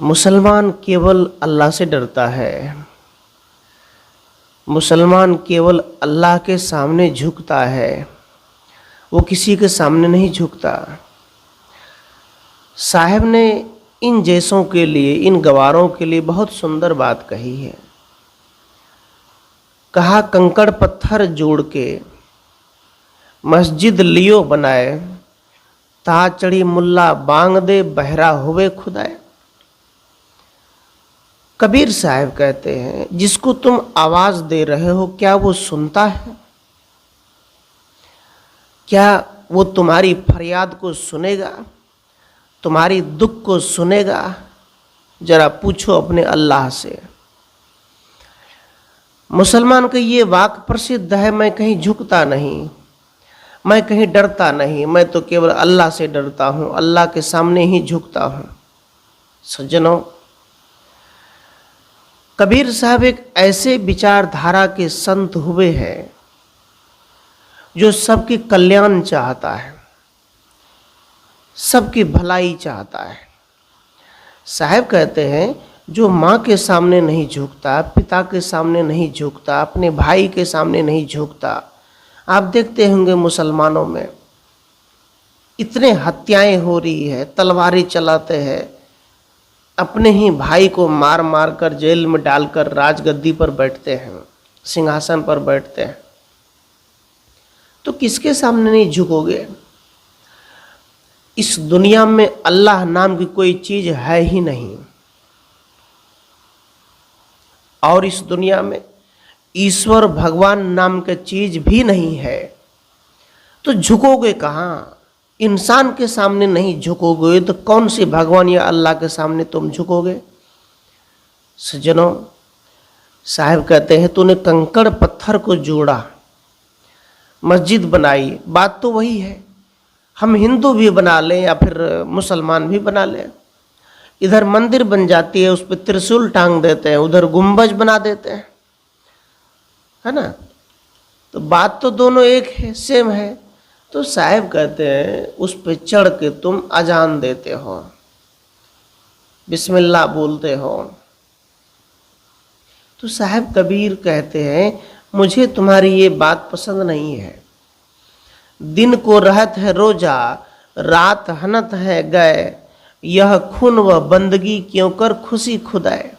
मुसलमान केवल अल्लाह से डरता है। मुसलमान केवल अल्लाह के सामने झुकता है, वो किसी के सामने नहीं झुकता। साहब ने इन जैसों के लिए, इन गवारों के लिए बहुत सुंदर बात कही है। कहा, कंकड़ पत्थर जोड़ के मस्जिद लियो बनाए, ता चढ़ी मुल्ला बांग दे बहरा हुए खुदाए। कबीर साहब कहते हैं, जिसको तुम आवाज दे रहे हो क्या वो सुनता है? क्या वो तुम्हारी फरियाद को सुनेगा, तुम्हारी दुख को सुनेगा? जरा पूछो अपने अल्लाह से। मुसलमान का ये वाक्य प्रसिद्ध है, मैं कहीं झुकता नहीं, मैं कहीं डरता नहीं, मैं तो केवल अल्लाह से डरता हूं, अल्लाह के सामने ही झुकता हूं। सज्जनों, कबीर साहब एक ऐसे विचारधारा के संत हुए हैं जो सबकी कल्याण चाहता है, सबकी भलाई चाहता है। साहब कहते हैं, जो माँ के सामने नहीं झुकता, पिता के सामने नहीं झुकता, अपने भाई के सामने नहीं झुकता। आप देखते होंगे मुसलमानों में इतने हत्याएं हो रही है, तलवारें चलाते हैं, अपने ही भाई को मार मार कर जेल में डालकर राजगद्दी पर बैठते हैं, सिंहासन पर बैठते हैं। तो किसके सामने नहीं झुकोगे? इस दुनिया में अल्लाह नाम की कोई चीज है ही नहीं, और इस दुनिया में ईश्वर भगवान नाम की चीज भी नहीं है। तो झुकोगे कहाँ? इंसान के सामने नहीं झुकोगे तो कौन सी भगवान या अल्लाह के सामने तुम झुकोगे? सज्जनों, साहब कहते हैं, तूने कंकड़ पत्थर को जोड़ा, मस्जिद बनाई, बात तो वही है। हम हिंदू भी बना लें या फिर मुसलमान भी बना लें, इधर मंदिर बन जाती है, उस पर त्रिशूल टांग देते हैं, उधर गुंबज बना देते हैं, है ना? तो बात तो दोनों एक है, सेम है। तो साहब कहते हैं, उस पे चढ़ के तुम अजान देते हो, बिस्मिल्लाह बोलते हो। तो साहब कबीर कहते हैं, मुझे तुम्हारी ये बात पसंद नहीं है। दिन को रहत है रोजा, रात हनत है गए, यह खून व बंदगी क्यों कर खुशी खुदाए।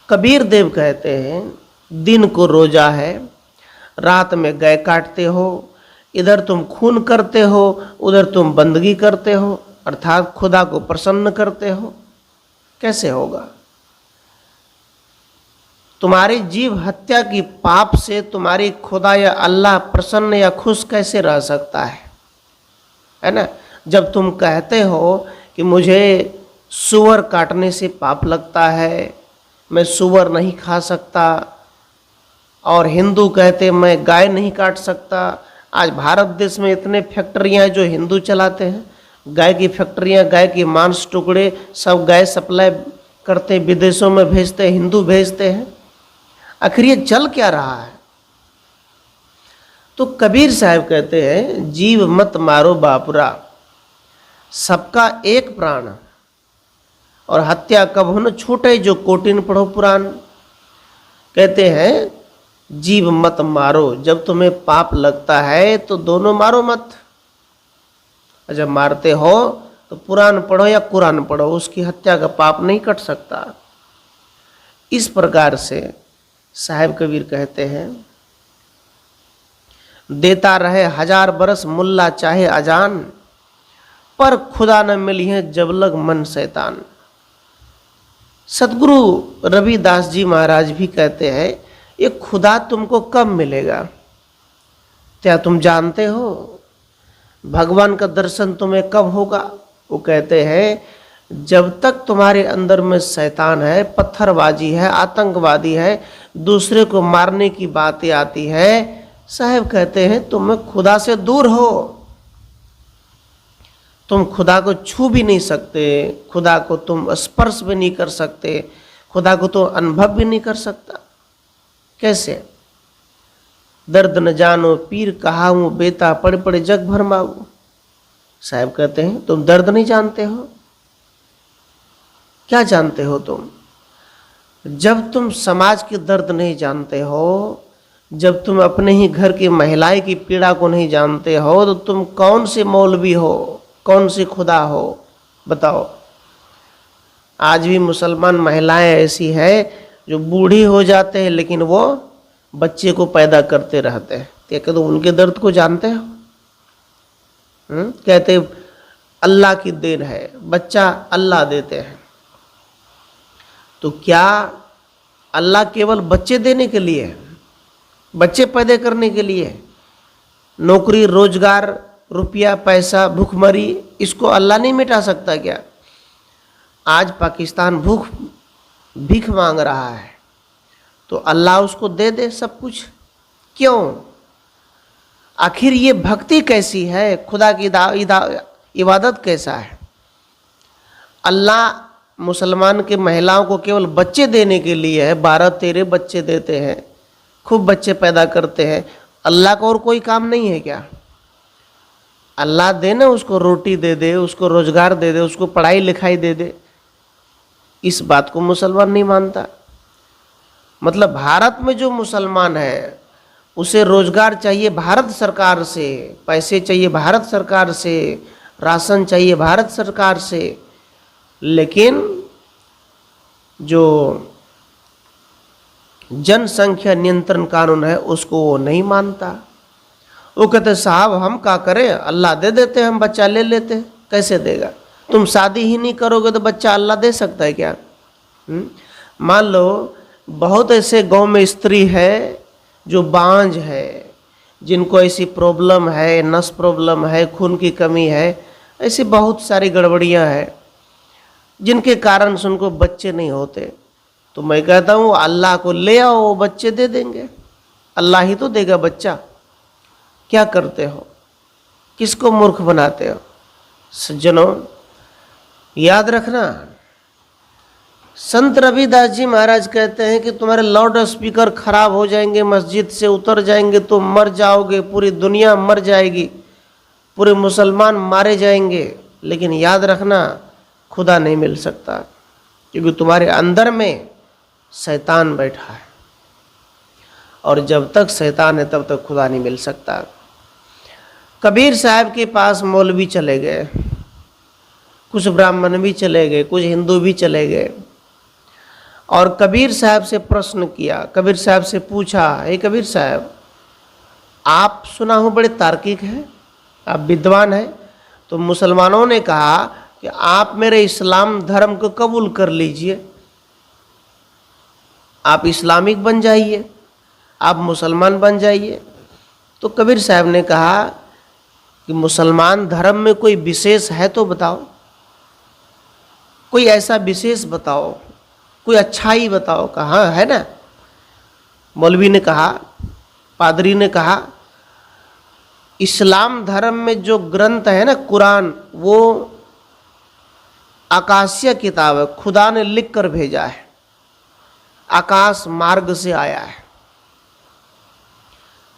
कबीर देव कहते हैं, दिन को रोजा है, रात में गए काटते हो, इधर तुम खून करते हो, उधर तुम बंदगी करते हो, अर्थात खुदा को प्रसन्न करते हो। कैसे होगा? तुम्हारी जीव हत्या की पाप से तुम्हारी खुदा या अल्लाह प्रसन्न या खुश कैसे रह सकता है ना? जब तुम कहते हो कि मुझे सूअर काटने से पाप लगता है, मैं सूअर नहीं खा सकता, और हिंदू कहते मैं गाय नहीं काट सकता। आज भारत देश में इतने फैक्ट्रियां हैं जो हिंदू चलाते हैं, गाय की फैक्ट्रियां, गाय के मांस टुकड़े सब गाय सप्लाई करते, विदेशों में भेजते, हिंदू भेजते हैं। आखिर ये चल क्या रहा है? तो कबीर साहब कहते हैं, जीव मत मारो बापुरा, सबका एक प्राण, और हत्या कब न छूटे जो कोटिन पढ़ो पुराण। कहते हैं, जीव मत मारो, जब तुम्हें पाप लगता है तो दोनों मारो मत। जब मारते हो तो पुराण पढ़ो या कुरान पढ़ो, उसकी हत्या का पाप नहीं कट सकता। इस प्रकार से साहब कबीर कहते हैं, देता रहे 1000 बरस मुल्ला चाहे अजान, पर खुदा न मिली है जब लग मन शैतान। सतगुरु रविदास जी महाराज भी कहते हैं, ये खुदा तुमको कब मिलेगा? क्या तुम जानते हो? भगवान का दर्शन तुम्हें कब होगा? वो कहते हैं, जब तक तुम्हारे अंदर में शैतान है, पत्थरबाजी है, आतंकवादी है, दूसरे को मारने की बातें आती है, साहब कहते हैं तुम खुदा से दूर हो। तुम खुदा को छू भी नहीं सकते, खुदा को तुम स्पर्श भी नहीं कर सकते, खुदा को तो अनुभव भी नहीं कर सकता। कैसे? दर्द न जानो पीर कहाऊं, बेता पड़े पड़े जग भर माऊ। साहब कहते हैं, तुम दर्द नहीं जानते हो, क्या जानते हो तुम? जब तुम समाज के दर्द नहीं जानते हो, जब तुम अपने ही घर की महिलाएं की पीड़ा को नहीं जानते हो, तो तुम कौन से मौलवी हो, कौन सी खुदा हो? बताओ। आज भी मुसलमान महिलाएं ऐसी है जो बूढ़ी हो जाते हैं लेकिन वो बच्चे को पैदा करते रहते हैं। क्या तुम उनके दर्द को जानते हो? कहते अल्लाह की देन है, बच्चा अल्लाह देते हैं। तो क्या अल्लाह केवल बच्चे देने के लिए है, बच्चे पैदा करने के लिए? नौकरी, रोजगार, रुपया, पैसा, भूखमरी, इसको अल्लाह नहीं मिटा सकता क्या? आज पाकिस्तान भीख मांग रहा है तो अल्लाह उसको दे दे सब कुछ? क्यों? आखिर ये भक्ति कैसी है? खुदा की इबादत कैसा है? अल्लाह मुसलमान के महिलाओं को केवल बच्चे देने के लिए है, 12-13 बच्चे देते हैं, खूब बच्चे पैदा करते हैं। अल्लाह को और कोई काम नहीं है क्या? अल्लाह दे ना, उसको रोटी दे दे, उसको रोजगार दे दे, उसको पढ़ाई लिखाई दे दे। इस बात को मुसलमान नहीं मानता। मतलब भारत में जो मुसलमान है उसे रोजगार चाहिए भारत सरकार से, पैसे चाहिए भारत सरकार से, राशन चाहिए भारत सरकार से, लेकिन जो जनसंख्या नियंत्रण कानून है उसको वो नहीं मानता। वो कहते साहब हम क्या करें, अल्लाह दे देते, हम बच्चा ले लेते। कैसे देगा? तुम शादी ही नहीं करोगे तो बच्चा अल्लाह दे सकता है क्या? मान लो बहुत ऐसे गांव में स्त्री है जो बांझ है, जिनको ऐसी प्रॉब्लम है, नस प्रॉब्लम है, खून की कमी है, ऐसी बहुत सारी गड़बड़ियां हैं जिनके कारण से उनको बच्चे नहीं होते। तो मैं कहता हूँ अल्लाह को ले आओ, वो बच्चे दे देंगे, अल्लाह ही तो देगा बच्चा। क्या करते हो? किसको मूर्ख बनाते हो? सज्जनों, याद रखना, संत रविदास जी महाराज कहते हैं कि तुम्हारे लाउड स्पीकर खराब हो जाएंगे, मस्जिद से उतर जाएंगे, तुम मर जाओगे, पूरी दुनिया मर जाएगी, पूरे मुसलमान मारे जाएंगे, लेकिन याद रखना खुदा नहीं मिल सकता, क्योंकि तुम्हारे अंदर में शैतान बैठा है, और जब तक शैतान है तब तक खुदा नहीं मिल सकता। कबीर साहब के पास मौलवी चले गए, कुछ ब्राह्मण भी चले गए, कुछ हिंदू भी चले गए, और कबीर साहब से प्रश्न किया। कबीर साहब से पूछा, हे कबीर साहब, आप सुना हूँ बड़े तार्किक हैं, आप विद्वान हैं, तो मुसलमानों ने कहा कि आप मेरे इस्लाम धर्म को कबूल कर लीजिए, आप इस्लामिक बन जाइए, आप मुसलमान बन जाइए। तो कबीर साहब ने कहा कि मुसलमान धर्म में कोई विशेष है तो बताओ, कोई ऐसा विशेष बताओ, कोई अच्छाई बताओ। कहाँ है ना? मौलवी ने कहा, पादरी ने कहा, इस्लाम धर्म में जो ग्रंथ है ना कुरान, वो आकाशीय किताब है, खुदा ने लिख कर भेजा है, आकाश मार्ग से आया है।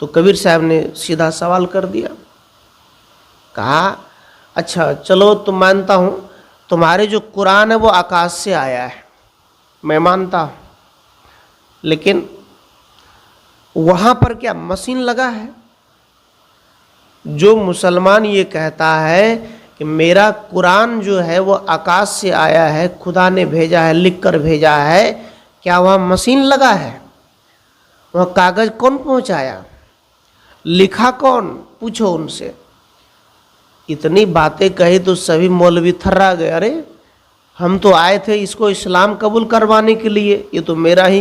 तो कबीर साहब ने सीधा सवाल कर दिया, कहा अच्छा चलो तो मानता हूँ तुम्हारे जो कुरान है वो आकाश से आया है, मैं मानता हूँ, लेकिन वहाँ पर क्या मशीन लगा है? जो मुसलमान ये कहता है कि मेरा कुरान जो है वो आकाश से आया है, खुदा ने भेजा है, लिख कर भेजा है, क्या वहाँ मशीन लगा है? वहाँ कागज कौन पहुँचाया, लिखा कौन? पूछो उनसे। इतनी बातें कही तो सभी मौलवी थर्रा गए, अरे हम तो आए थे इसको इस्लाम कबूल करवाने के लिए, ये तो मेरा ही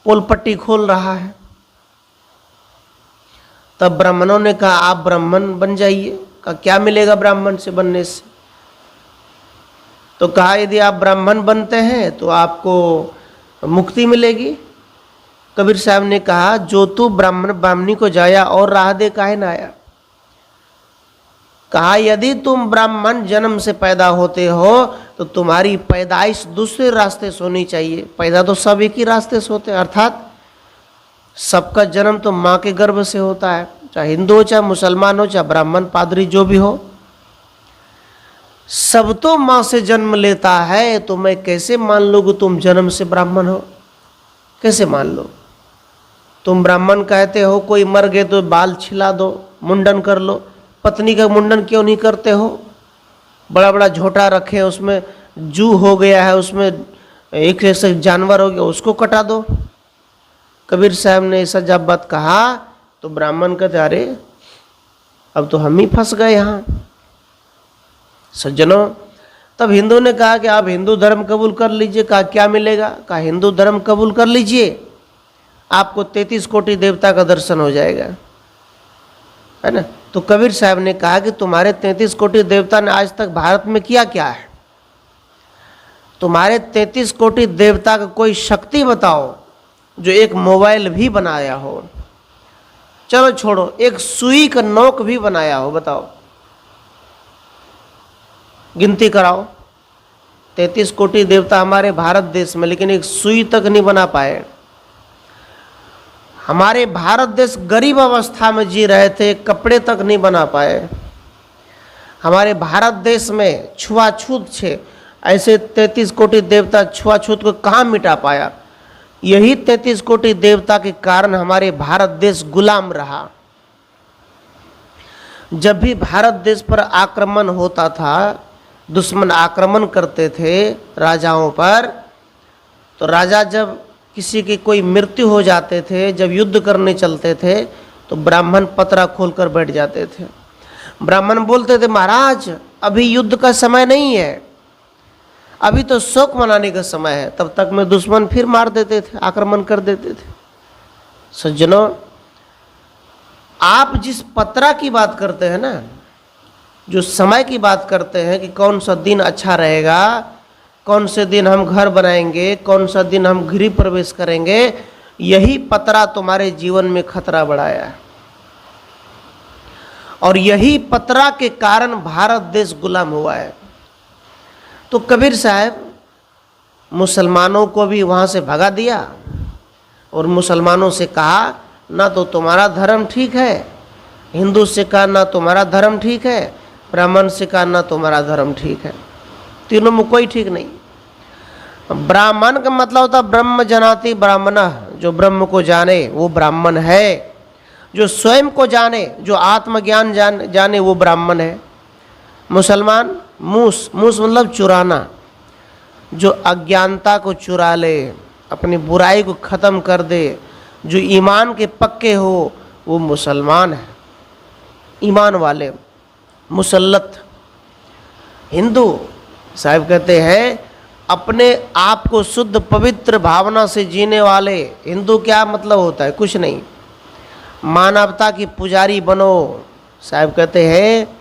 पोल पट्टी खोल रहा है। तब ब्राह्मणों ने कहा आप ब्राह्मण बन जाइए। कहा क्या मिलेगा ब्राह्मण से बनने से? तो कहा यदि आप ब्राह्मण बनते हैं तो आपको मुक्ति मिलेगी। कबीर साहब ने कहा जो तू ब्राह्मण ब्राह्मणी को जाया और राह दे काहे ना आया। कहा यदि तुम ब्राह्मण जन्म से पैदा होते हो तो तुम्हारी पैदाइश दूसरे रास्ते से होनी चाहिए। पैदा तो सब एक ही रास्ते से होते हैं, अर्थात सबका जन्म तो माँ के गर्भ से होता है, चाहे हिंदू हो, चाहे मुसलमान हो, चाहे ब्राह्मण पादरी जो भी हो। सब तो माँ से जन्म लेता है, तो मैं कैसे मान लूँ कि तुम जन्म से ब्राह्मण हो? कैसे मान लो? तुम ब्राह्मण कहते हो, कोई मर गए तो बाल छिला दो, मुंडन कर लो, पत्नी का मुंडन क्यों नहीं करते हो? बड़ा बड़ा झोटा रखे, उसमें जू हो गया है, उसमें एक से जानवर हो गया, उसको कटा दो। कबीर साहब ने ऐसा जब बात कहा तो ब्राह्मण कहते अरे अब तो हम ही फंस गए यहाँ। सज्जनों, तब हिंदू ने कहा कि आप हिंदू धर्म कबूल कर लीजिए। कहा क्या मिलेगा? कहा हिंदू धर्म कबूल कर लीजिए, आपको 33 कोटि देवता का दर्शन हो जाएगा, है ना। तो कबीर साहब ने कहा कि तुम्हारे 33 कोटि देवता ने आज तक भारत में किया क्या है? तुम्हारे 33 कोटि देवता का कोई शक्ति बताओ जो एक मोबाइल भी बनाया हो। चलो छोड़ो, एक सुई का नोक भी बनाया हो, बताओ, गिनती कराओ। 33 कोटि देवता हमारे भारत देश में, लेकिन एक सुई तक नहीं बना पाए। हमारे भारत देश गरीब अवस्था में जी रहे थे, कपड़े तक नहीं बना पाए। हमारे भारत देश में छुआछूत छे, ऐसे 33 कोटि देवता छुआछूत को कहाँ मिटा पाया? यही 33 कोटि देवता के कारण हमारे भारत देश गुलाम रहा। जब भी भारत देश पर आक्रमण होता था, दुश्मन आक्रमण करते थे राजाओं पर, तो राजा जब किसी की कोई मृत्यु हो जाते थे, जब युद्ध करने चलते थे, तो ब्राह्मण पतरा खोलकर बैठ जाते थे। ब्राह्मण बोलते थे महाराज अभी युद्ध का समय नहीं है, अभी तो शोक मनाने का समय है। तब तक में दुश्मन फिर मार देते थे, आक्रमण कर देते थे। सज्जनों, आप जिस पतरा की बात करते हैं ना, जो समय की बात करते हैं कि कौन सा दिन अच्छा रहेगा, कौन से दिन हम घर बनाएंगे, कौन सा दिन हम गृह प्रवेश करेंगे, यही पतरा तुम्हारे जीवन में खतरा बढ़ाया है। और यही पतरा के कारण भारत देश गुलाम हुआ है। तो कबीर साहब मुसलमानों को भी वहाँ से भगा दिया और मुसलमानों से कहा ना तो तुम्हारा धर्म ठीक है, हिंदू से कहा ना तुम्हारा धर्म ठीक है, ब्राह्मण से कहा ना तुम्हारा धर्म ठीक है, तीनों में कोई ठीक नहीं। ब्राह्मण का मतलब होता ब्रह्म जनाति ब्राह्मणः, जो ब्रह्म को जाने वो ब्राह्मण है। जो स्वयं को जाने, जो आत्मज्ञान जाने वो ब्राह्मण है। मुसलमान मूस, मूस मतलब चुराना, जो अज्ञानता को चुरा ले, अपनी बुराई को ख़त्म कर दे, जो ईमान के पक्के हो वो मुसलमान है, ईमान वाले, मुसल्लत। हिंदू साहब कहते हैं अपने आप को शुद्ध पवित्र भावना से जीने वाले हिंदू। क्या मतलब होता है? कुछ नहीं, मानवता की पुजारी बनो। साहब कहते हैं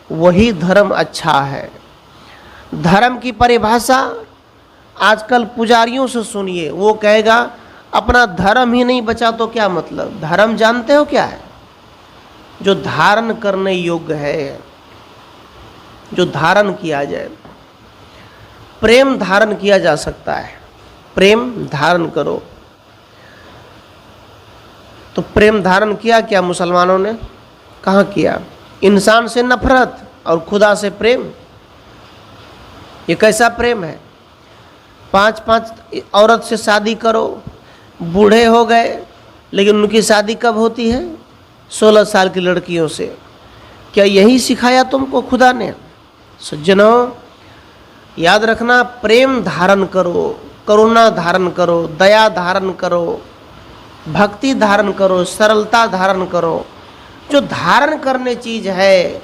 वही धर्म अच्छा है। धर्म की परिभाषा आजकल पुजारियों से सुनिए, वो कहेगा अपना धर्म ही नहीं बचा तो क्या मतलब। धर्म जानते हो क्या है? जो धारण करने योग्य है, जो धारण किया जाए। प्रेम धारण किया जा सकता है, प्रेम धारण करो। तो प्रेम धारण किया क्या मुसलमानों ने? कहाँ किया? इंसान से नफरत और खुदा से प्रेम। ये कैसा प्रेम है? 5-5 औरत से शादी करो, बूढ़े हो गए लेकिन उनकी शादी कब होती है? 16 साल की लड़कियों से। क्या यही सिखाया तुमको खुदा ने? सज्जनों, याद रखना, प्रेम धारण करो, करुणा धारण करो, दया धारण करो, भक्ति धारण करो, सरलता धारण करो। जो धारण करने चीज है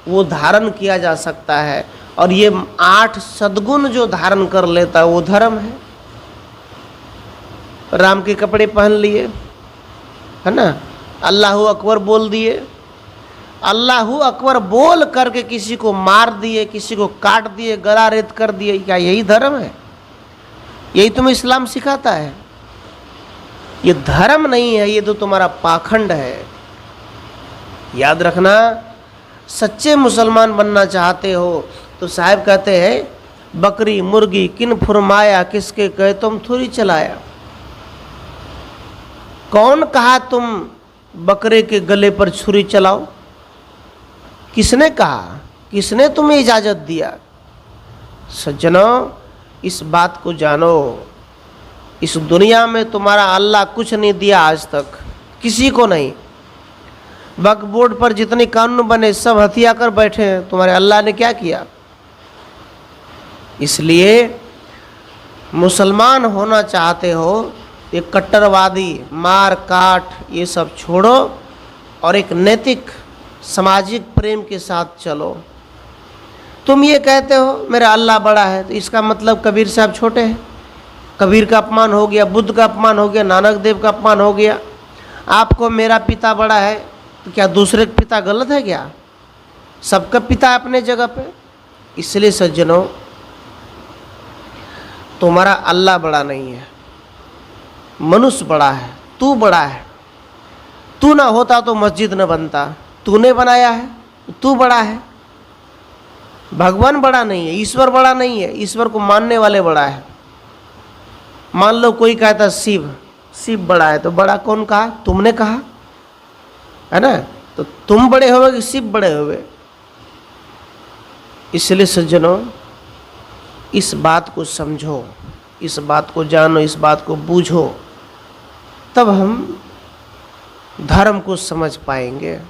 वो धारण किया जा सकता है। और ये 8 सद्गुण जो धारण कर लेता है वो धर्म है। राम के कपड़े पहन लिए, है ना, अल्लाहू अकबर बोल दिए, अल्लाहू अकबर बोल करके किसी को मार दिए, किसी को काट दिए, गला रेत कर दिए। क्या यही धर्म है? यही तुम्हें इस्लाम सिखाता है? ये धर्म नहीं है, ये तो तुम्हारा पाखंड है। याद रखना, सच्चे मुसलमान बनना चाहते हो तो साहब कहते हैं बकरी मुर्गी किन फुरमाया, किसके कहे तुम थोड़ी चलाया। कौन कहा तुम बकरे के गले पर छुरी चलाओ? किसने कहा? किसने तुम्हें इजाज़त दिया? सज्जनों, इस बात को जानो, इस दुनिया में तुम्हारा अल्लाह कुछ नहीं दिया आज तक, किसी को नहीं। वक्फ बोर्ड पर जितने कानून बने सब हथिया कर बैठे हैं, तुम्हारे अल्लाह ने क्या किया? इसलिए मुसलमान होना चाहते हो, ये कट्टरवादी मार काट ये सब छोड़ो और एक नैतिक सामाजिक प्रेम के साथ चलो। तुम ये कहते हो मेरा अल्लाह बड़ा है, तो इसका मतलब कबीर साहब छोटे हैं? कबीर का अपमान हो गया, बुद्ध का अपमान हो गया, नानक देव का अपमान हो गया। आपको मेरा पिता बड़ा है, तो क्या दूसरे का पिता गलत है क्या? सबका पिता है अपने जगह पे। इसलिए सज्जनों, तुम्हारा अल्लाह बड़ा नहीं है, मनुष्य बड़ा है, तू बड़ा है। तू ना होता तो मस्जिद न बनता, तूने बनाया है, तू बड़ा है। भगवान बड़ा नहीं है, ईश्वर बड़ा नहीं है, ईश्वर को मानने वाले बड़ा है। मान लो कोई कहता शिव बड़ा है, तो बड़ा कौन कहा? तुमने कहा है ना? तो तुम बड़े होवे कि शिव बड़े होवे? इसलिए सज्जनों, इस बात को समझो, इस बात को जानो, इस बात को बूझो, तब हम धर्म को समझ पाएंगे।